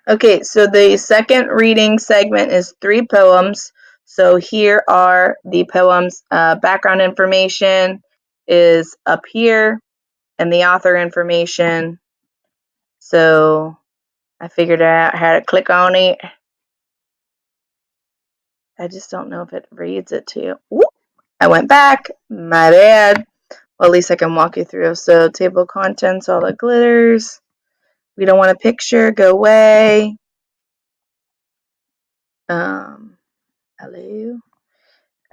Okay, so the second reading segment is 3 poems. So here are the poems. Background information is up here, and the author information. So I figured out how to click on it. I just don't know if it reads it to you. Whoop, I went back. My bad. Well, at least I can walk you through. So table of contents, all the glitters. We don't want a picture. Go away. Hello.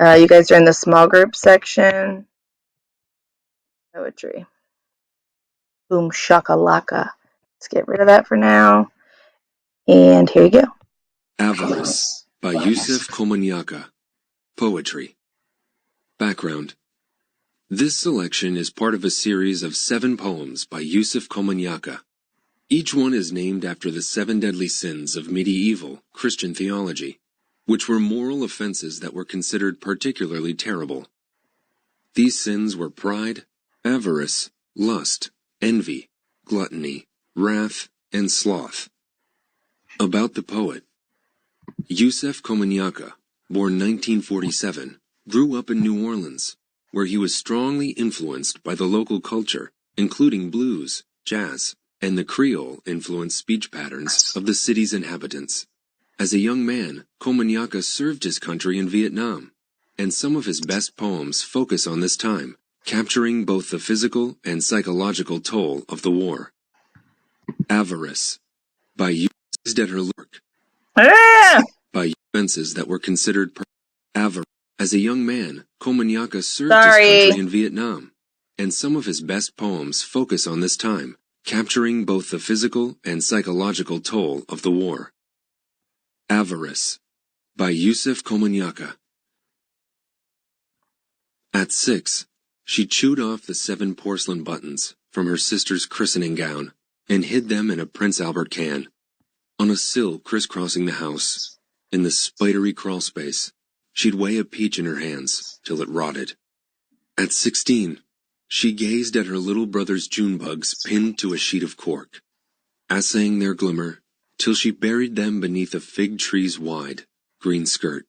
You guys are in the small group section. Poetry. Boom shakalaka. Let's get rid of that for now. And here you go. Avarice by Yusef Komanyaka. Poetry. Background. This selection is part of a series of 7 poems by Yusef Komanyaka. Each one is named after the 7 deadly sins of medieval Christian theology, which were moral offenses that were considered particularly terrible. These sins were pride, avarice, lust, envy, gluttony, wrath, and sloth. About the poet. Yusef Komanyaka, born 1947, grew up in New Orleans, where he was strongly influenced by the local culture, including blues, jazz, and the Creole-influenced speech patterns of the city's inhabitants. As a young man, Komanyaka served his country in Vietnam, and some of his best poems focus on this time, capturing both the physical and psychological toll of the war. Avarice by Yusef at her work. By offenses that were considered avarice. As a young man, Komanyaka served his country in Vietnam, and some of his best poems focus on this time, capturing both the physical and psychological toll of the war. Avarice by Yusef Komanyaka. At 6, she chewed off the 7 porcelain buttons from her sister's christening gown and hid them in a Prince Albert can. On a sill crisscrossing the house, in the spidery crawlspace, she'd weigh a peach in her hands till it rotted. At 16, she gazed at her little brother's June bugs pinned to a sheet of cork, assaying their glimmer till she buried them beneath a fig tree's wide, green skirt.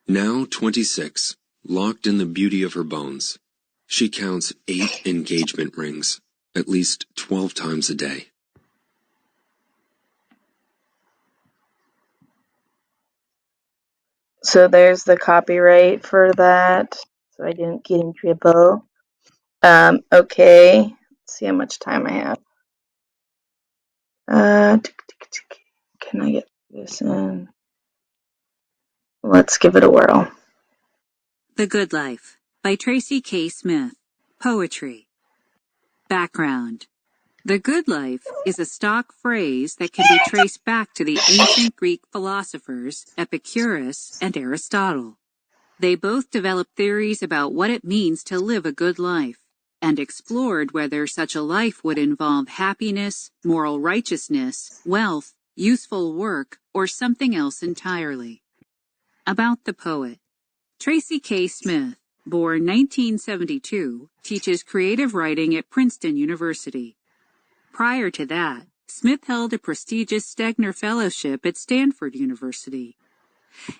Now 26, locked in the beauty of her bones, she counts 8 engagement rings, at least 12 times a day. So there's the copyright for that, so I didn't get in trouble. Okay, let's see how much time I have. Can I get this in? Let's give it a whirl. The Good Life by Tracy K. Smith. Poetry. Background. The good life is a stock phrase that can be traced back to the ancient Greek philosophers Epicurus and Aristotle. They both developed theories about what it means to live a good life, and explored whether such a life would involve happiness, moral righteousness, wealth, useful work, or something else entirely. About the poet. Tracy K. Smith, born 1972, teaches creative writing at Princeton University. Prior to that, Smith held a prestigious Stegner Fellowship at Stanford University.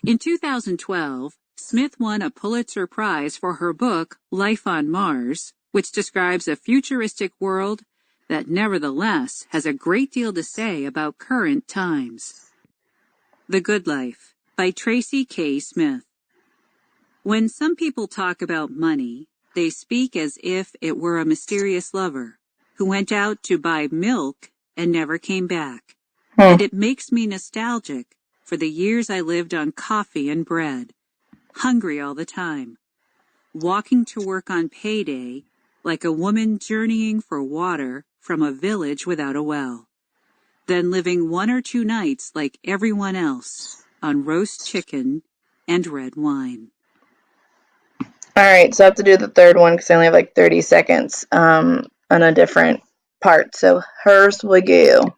In 2012, Smith won a Pulitzer Prize for her book, Life on Mars, which describes a futuristic world that nevertheless has a great deal to say about current times. The Good Life by Tracy K. Smith. When some people talk about money, they speak as if it were a mysterious lover who went out to buy milk and never came back. And it makes me nostalgic for the years I lived on coffee and bread, hungry all the time, walking to work on payday like a woman journeying for water from a village without a well, then living 1 or 2 nights like everyone else on roast chicken and red wine. Alright, so I have to do the third one because I only have like 30 seconds on a different part. So hers will go.